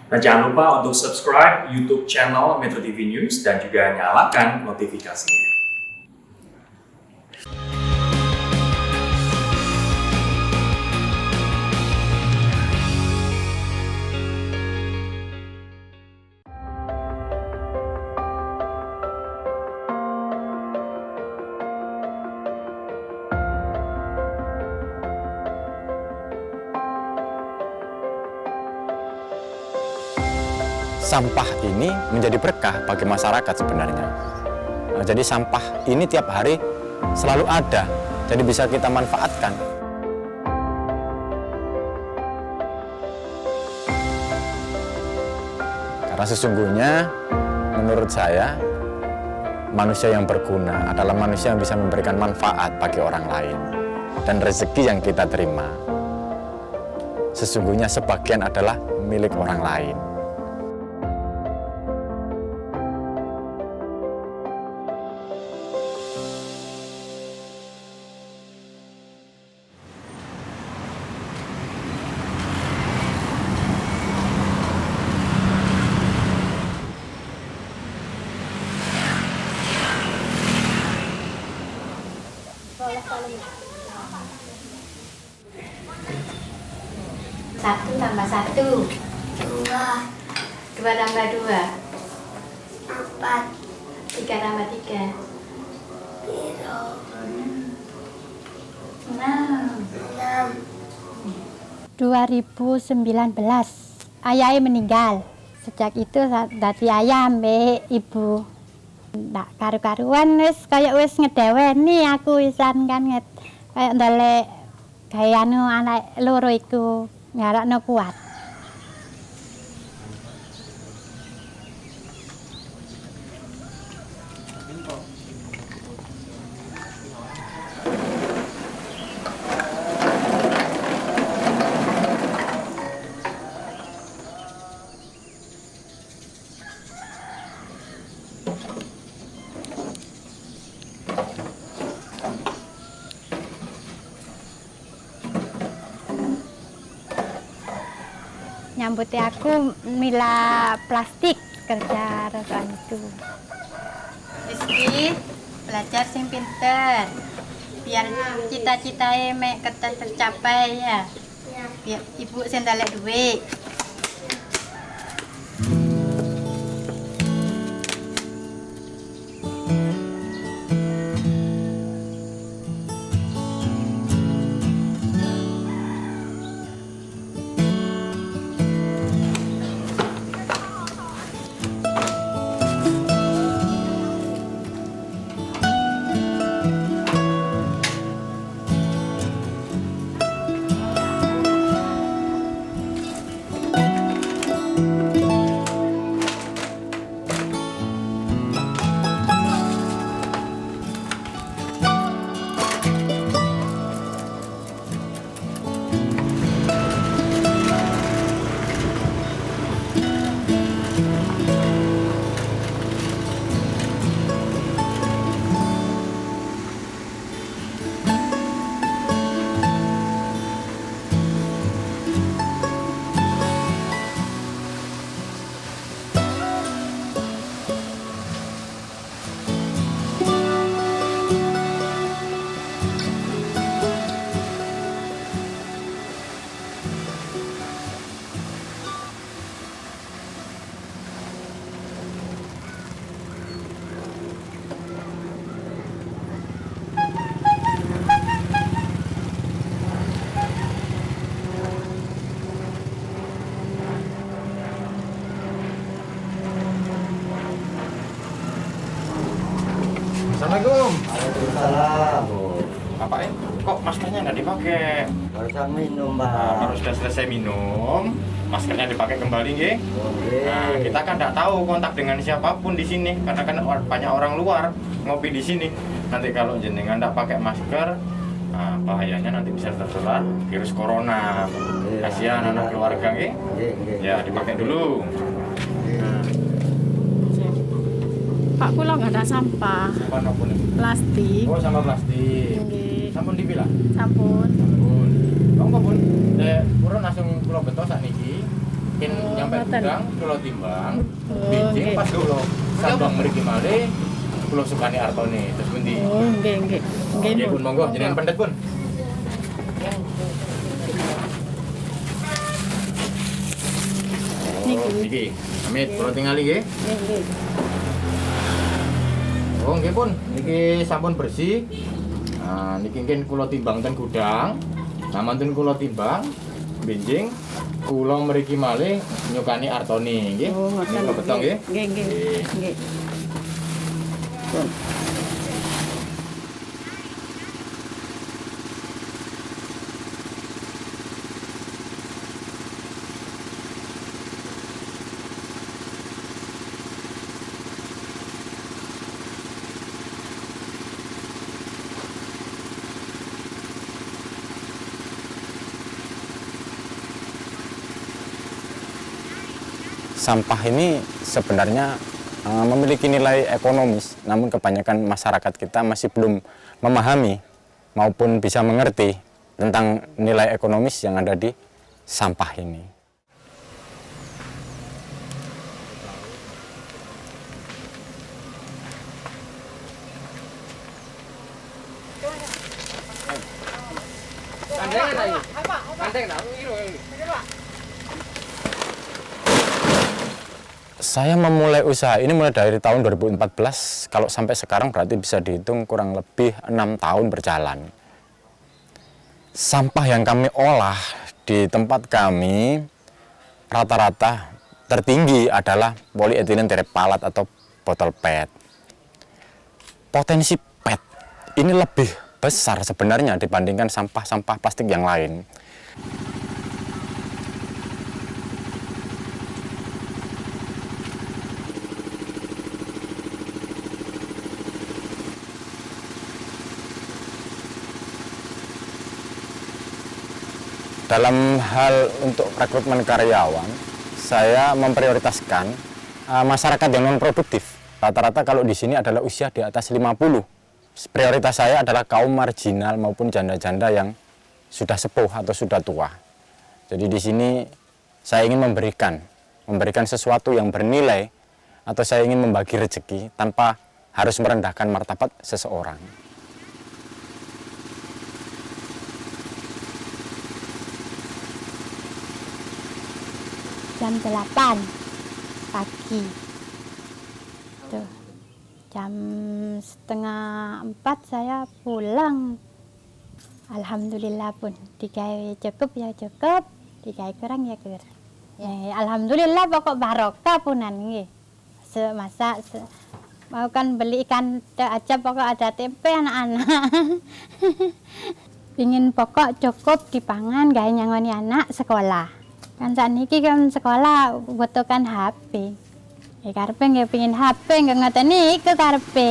Dan jangan lupa untuk subscribe YouTube channel Metro TV News dan juga nyalakan notifikasinya. Sampah ini menjadi berkah bagi masyarakat sebenarnya. Jadi sampah ini tiap hari selalu ada, jadi bisa kita manfaatkan. Karena sesungguhnya menurut saya manusia yang berguna adalah manusia yang bisa memberikan manfaat bagi orang lain. Dan rezeki yang kita terima sesungguhnya sebagian adalah milik orang lain. Satu tambah satu. Dua tambah dua. 4. Tiga tambah tiga. 2019 ayahnya meninggal. Sejak itu dadi ayah mbek ibu. Ndak karu-karuan wis ngedeweni aku wisan kan kayak ndolek gaya anak loro iku ngarakno kuat. Nyambuti aku mila plastik kerja rekan itu. Rizky, belajar sing pinter. Biar cita-citae mek tercapai ya. Biar ibu sing ndalek duit. Assalamualaikum. Waalaikumsalam. Bapak kok maskernya nggak dipakai? Barusan minum, Nah, Pak. kalau sudah selesai minum, maskernya dipakai kembali, nggih. Oke. Nah, kita kan nggak tahu kontak dengan siapapun di sini, karena kan banyak orang luar ngopi di sini. Nanti kalau jenengan nggak pakai masker, nah, bahayanya nanti bisa tertular virus corona. Kasihan anak keluarga, nggih. Ya, dipakai dulu. Pak, kula nggak ada sampah Sampah napa nih? plastik. Oh, sampah plastik. Nggih. Sampun dipilah. Sampun. Sampun. Monggo, Bun. Purun langsung kula betos sakniki. Kin nyampe ngoten. gudang, kula timbang. Oh, Bijing nggih. pas kula sambang mriki malih, kula sukani artone terus pundi. Oh, nggih, nggih. Nggih, Nggih pun Pun. monggo jenengan pendet pun. Oh, iki. Amit kula tingali nggih. Nggih, nggih. Oh nggih pun, niki sampun bersih. Nah, niki mungkin kula timbang ten gudang. Nah, mantun kula timbang, benjing, kula mriki malih nyukani artone nggih. Oh, ngoten. Kula betong nggih. Nggih, nggih. Nggih. Pun. Sampah ini sebenarnya memiliki nilai ekonomis, namun kebanyakan masyarakat kita masih belum memahami maupun bisa mengerti tentang nilai ekonomis yang ada di sampah ini. Saya memulai usaha ini mulai dari tahun 2014, kalau sampai sekarang berarti bisa dihitung kurang lebih 6 tahun berjalan. Sampah yang kami olah di tempat kami rata-rata tertinggi adalah polietilen terephthalate atau botol PET. Potensi PET ini lebih besar sebenarnya dibandingkan sampah-sampah plastik yang lain. Dalam hal untuk rekrutmen karyawan, saya memprioritaskan masyarakat yang non-produktif. Rata-rata kalau di sini adalah usia di atas 50. Prioritas saya adalah kaum marginal maupun janda-janda yang sudah sepuh atau sudah tua. Jadi di sini saya ingin memberikan sesuatu yang bernilai, atau saya ingin membagi rezeki tanpa harus merendahkan martabat seseorang. Jam 8 pagi. Tuh. Jam setengah 4 saya pulang. Alhamdulillah pun digawe cukup ya cukup, digawe kurang ya kurang. Ya, alhamdulillah pokok barokah punan nggih. Semasak mau kan beli ikan aja pokok ada tempe anak-anak. Ingin pokok cukup dipangan gawe nyangoni anak sekolah. Kan sakniki kan sekolah butuhkan HP. Ya karepe nggih pengin HP nggih ngoten niku karepe.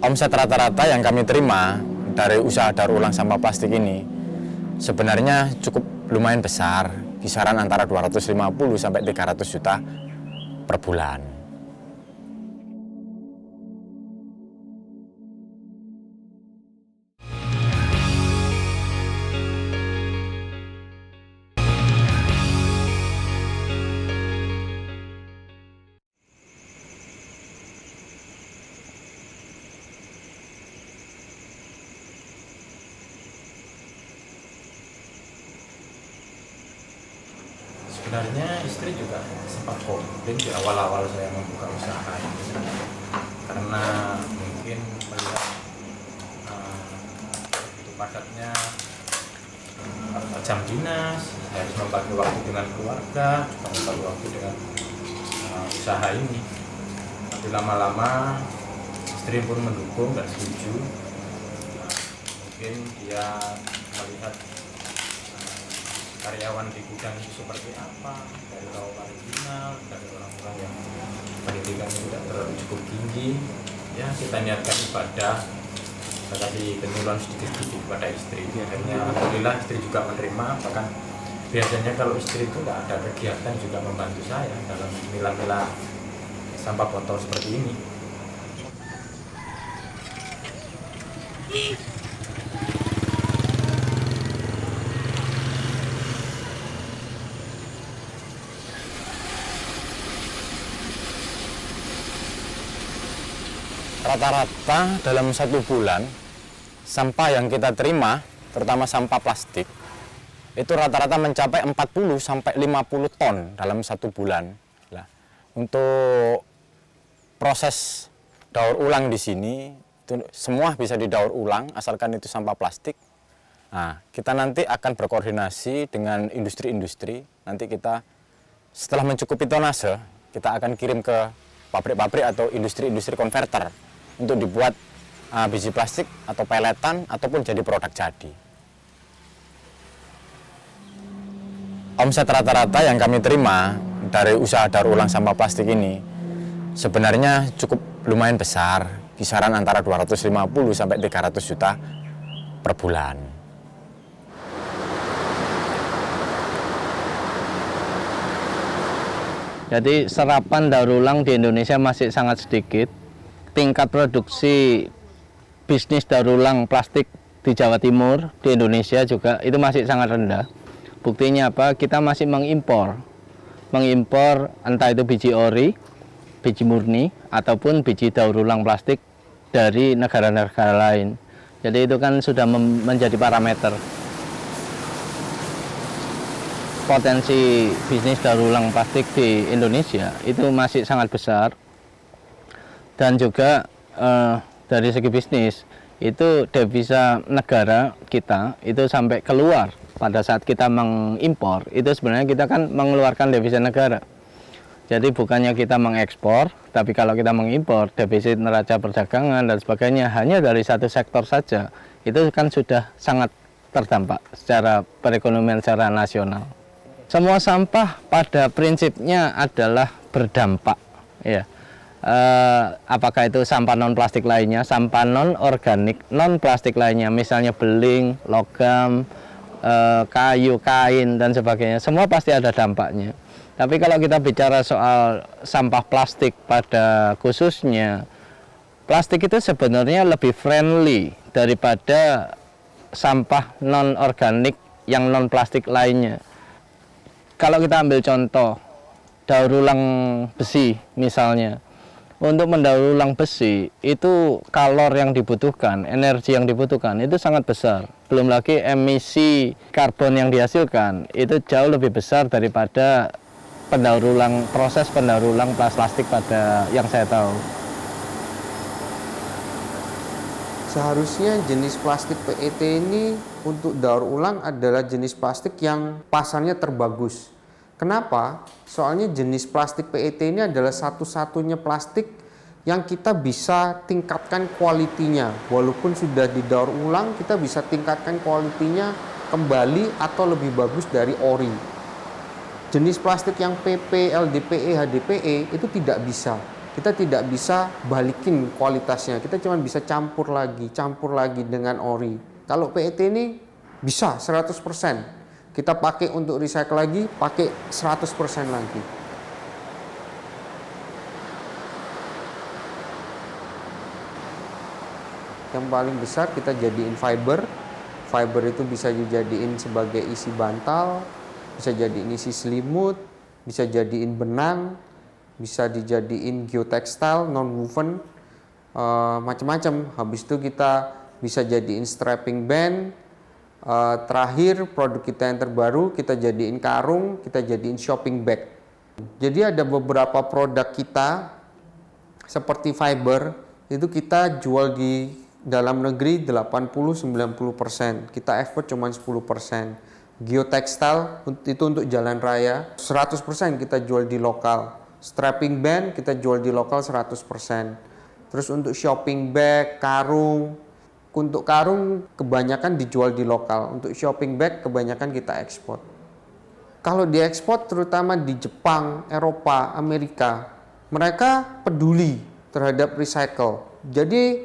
Omset rata-rata yang kami terima dari usaha daur ulang sampah plastik ini sebenarnya cukup lumayan besar, kisaran antara 250 sampai 300 juta per bulan. Sebenarnya istri juga sempat komplain di awal-awal saya membuka usaha ini, karena mungkin melihat itu padatnya jam dinas, harus membagi waktu dengan keluarga, juga membagi waktu dengan usaha ini. Tapi lama-lama istri pun mendukung dan setuju. Mungkin dia melihat karyawan di gudang itu seperti apa, dari kaum marginal, dari orang-orang yang pendidikannya tidak terlalu cukup tinggi. Ya kita niatkan ibadah, kita kasih penyuluhan sedikit-sedikit kepada istri. Akhirnya alhamdulillah istri juga menerima. Bahkan biasanya kalau istri itu tidak ada kegiatan juga membantu saya dalam milah-milah sampah botol seperti ini. Rata-rata dalam 1 bulan, sampah yang kita terima, terutama sampah plastik, itu rata-rata mencapai 40-50 ton dalam 1 bulan. Nah, untuk proses daur ulang di sini, itu semua bisa didaur ulang, asalkan itu sampah plastik. Nah, kita nanti akan berkoordinasi dengan industri-industri, nanti kita setelah mencukupi tonase, kita akan kirim ke pabrik-pabrik atau industri-industri konverter, untuk dibuat biji plastik atau peletan ataupun jadi produk jadi. Omset rata-rata yang kami terima dari usaha daur ulang sampah plastik ini sebenarnya cukup lumayan besar, kisaran antara 250 sampai 300 juta per bulan. Jadi serapan daur ulang di Indonesia masih sangat sedikit. Tingkat produksi bisnis daur ulang plastik di Jawa Timur, di Indonesia juga itu masih sangat rendah. Buktinya apa? Kita masih mengimpor entah itu biji ori, biji murni, ataupun biji daur ulang plastik dari negara-negara lain. Jadi itu kan sudah menjadi parameter. Potensi bisnis daur ulang plastik di Indonesia itu masih sangat besar. Dan juga dari segi bisnis itu devisa negara kita itu sampai keluar pada saat kita mengimpor, itu sebenarnya kita kan mengeluarkan devisa negara. Jadi bukannya kita mengekspor, tapi kalau kita mengimpor, defisit neraca perdagangan dan sebagainya hanya dari satu sektor saja, itu kan sudah sangat terdampak secara perekonomian secara nasional. Semua sampah pada prinsipnya adalah berdampak, ya. Apakah itu sampah non plastik lainnya, sampah non organik, non plastik lainnya, misalnya beling, logam, kayu, kain dan sebagainya, semua pasti ada dampaknya. Tapi kalau kita bicara soal sampah plastik pada khususnya, plastik itu sebenarnya lebih friendly daripada sampah non organik yang non plastik lainnya. Kalau kita ambil contoh daur ulang besi misalnya. Untuk mendaur ulang besi, itu kalor yang dibutuhkan, energi yang dibutuhkan, itu sangat besar. Belum lagi emisi karbon yang dihasilkan, itu jauh lebih besar daripada proses pendaur ulang plastik pada yang saya tahu. Seharusnya jenis plastik PET ini untuk daur ulang adalah jenis plastik yang pasarnya terbagus. Kenapa? Soalnya jenis plastik PET ini adalah satu-satunya plastik yang kita bisa tingkatkan kualitinya. Walaupun sudah didaur ulang, kita bisa tingkatkan kualitinya kembali atau lebih bagus dari ori. Jenis plastik yang PP, LDPE, HDPE itu tidak bisa. Kita tidak bisa balikin kualitasnya. Kita cuma bisa campur lagi dengan ori. Kalau PET ini bisa 100%. Kita pakai untuk recycle lagi, pakai 100% lagi. Yang paling besar kita jadiin fiber. Fiber itu bisa dijadiin sebagai isi bantal, bisa jadiin isi selimut, bisa jadiin benang, bisa dijadiin geotekstil, non-woven, macam-macam. Habis itu kita bisa jadiin strapping band. Terakhir produk kita yang terbaru kita jadiin karung, kita jadiin shopping bag. Jadi ada beberapa produk kita seperti fiber itu kita jual di dalam negeri 80-90%, kita ekspor cuma 10%. Geotekstil itu untuk jalan raya 100% kita jual di lokal. Strapping band kita jual di lokal 100%. Terus untuk shopping bag, karung, untuk karung kebanyakan dijual di lokal, untuk shopping bag kebanyakan kita ekspor. Kalau diekspor terutama di Jepang, Eropa, Amerika, mereka peduli terhadap recycle. Jadi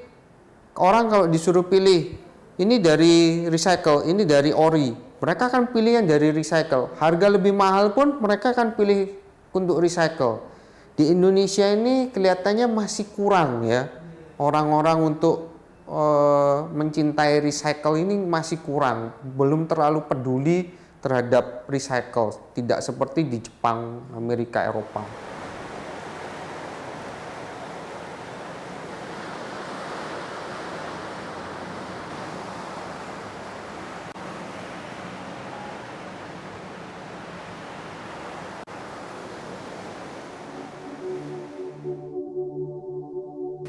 orang kalau disuruh pilih, ini dari recycle, ini dari ori, mereka akan pilih yang dari recycle. Harga lebih mahal pun mereka akan pilih untuk recycle. Di Indonesia ini kelihatannya masih kurang ya, orang-orang untuk mencintai recycle ini masih kurang, belum terlalu peduli terhadap recycle, tidak seperti di Jepang, Amerika, Eropa.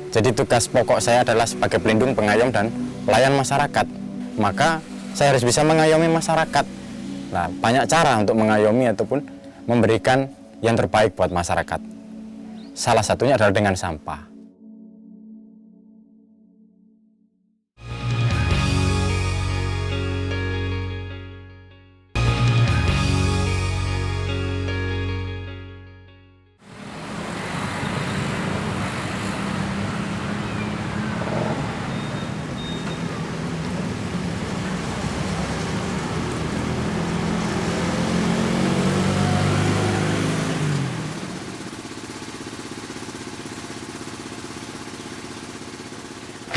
Jadi tugas pokok saya adalah sebagai pelindung, pengayom, dan pelayan masyarakat. Maka saya harus bisa mengayomi masyarakat. Nah, banyak cara untuk mengayomi ataupun memberikan yang terbaik buat masyarakat. Salah satunya adalah dengan sampah.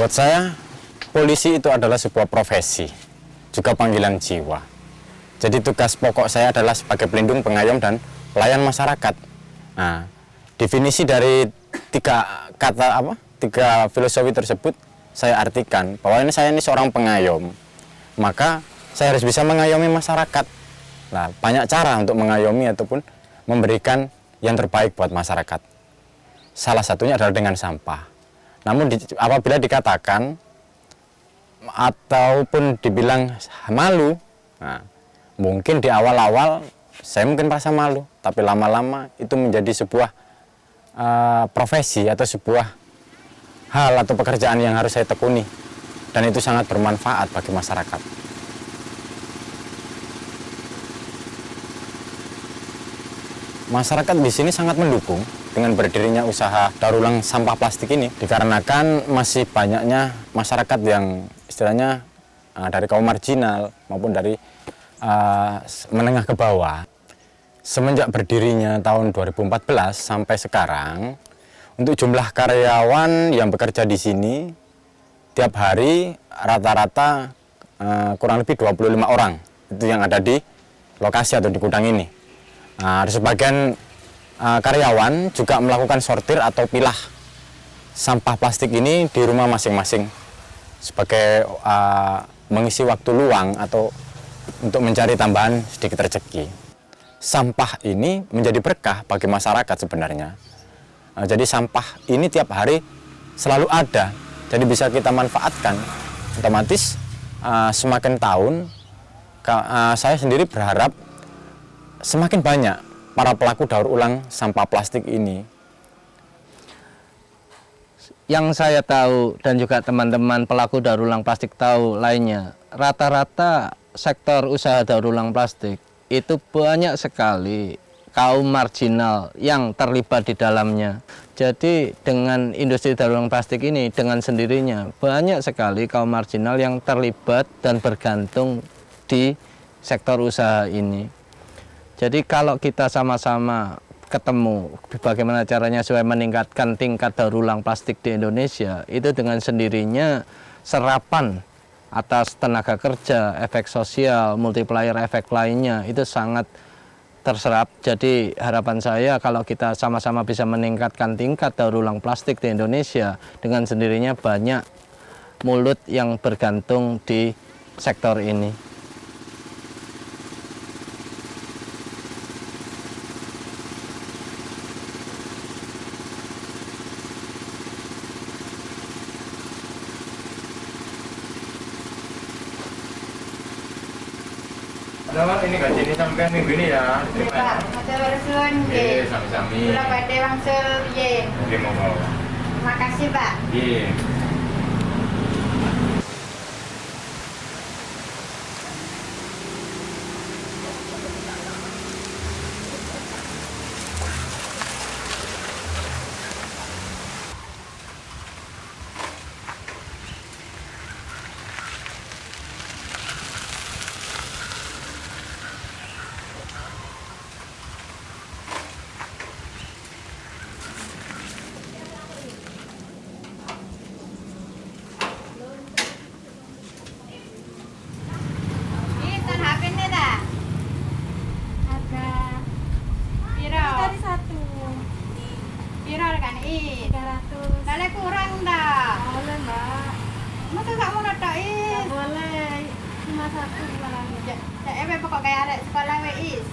Buat saya, polisi itu adalah sebuah profesi, juga panggilan jiwa. Jadi tugas pokok saya adalah sebagai pelindung, pengayom, dan pelayan masyarakat. Nah, definisi dari tiga filosofi tersebut saya artikan bahwa saya ini seorang pengayom, maka saya harus bisa mengayomi masyarakat. Nah, banyak cara untuk mengayomi ataupun memberikan yang terbaik buat masyarakat. Salah satunya adalah dengan sampah. Namun apabila dikatakan ataupun dibilang malu, nah, mungkin di awal-awal saya mungkin merasa malu, tapi lama-lama itu menjadi sebuah profesi atau sebuah hal atau pekerjaan yang harus saya tekuni, dan itu sangat bermanfaat bagi masyarakat. Masyarakat di sini sangat mendukung dengan berdirinya usaha daur ulang sampah plastik ini, dikarenakan masih banyaknya masyarakat yang istilahnya dari kaum marginal maupun dari menengah ke bawah. Semenjak berdirinya tahun 2014 sampai sekarang, untuk jumlah karyawan yang bekerja di sini tiap hari rata-rata kurang lebih 25 orang itu yang ada di lokasi atau di gudang ini. Nah, sebagian karyawan juga melakukan sortir atau pilah sampah plastik ini di rumah masing-masing sebagai mengisi waktu luang atau untuk mencari tambahan sedikit rezeki. Sampah ini menjadi berkah bagi masyarakat sebenarnya. Jadi sampah ini tiap hari selalu ada, jadi bisa kita manfaatkan. Otomatis semakin tahun saya sendiri berharap semakin banyak para pelaku daur ulang sampah plastik ini. Yang saya tahu dan juga teman-teman pelaku daur ulang plastik tahu lainnya, rata-rata sektor usaha daur ulang plastik itu banyak sekali kaum marginal yang terlibat di dalamnya. Jadi dengan industri daur ulang plastik ini dengan sendirinya banyak sekali kaum marginal yang terlibat dan bergantung di sektor usaha ini. Jadi kalau kita sama-sama ketemu bagaimana caranya supaya meningkatkan tingkat daur ulang plastik di Indonesia, itu dengan sendirinya serapan atas tenaga kerja, efek sosial, multiplier efek lainnya itu sangat terserap. Jadi harapan saya kalau kita sama-sama bisa meningkatkan tingkat daur ulang plastik di Indonesia, dengan sendirinya banyak mulut yang bergantung di sektor ini. Nah, ini gaji ini sampai minggu ini ya. Pak, matur nuwun Iya, nggih. sami-sami. Kula badhe wangsul piye? Oke, monggo. Terima kasih, Pak. Iya. masa aku malah ya pokok kayak arek sekolah WIS.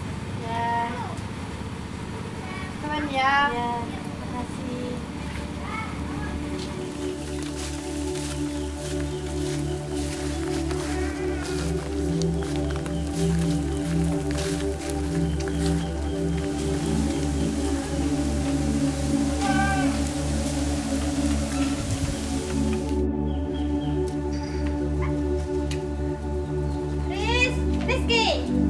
Ya. Teman ya. Ya, makasih. Rizky.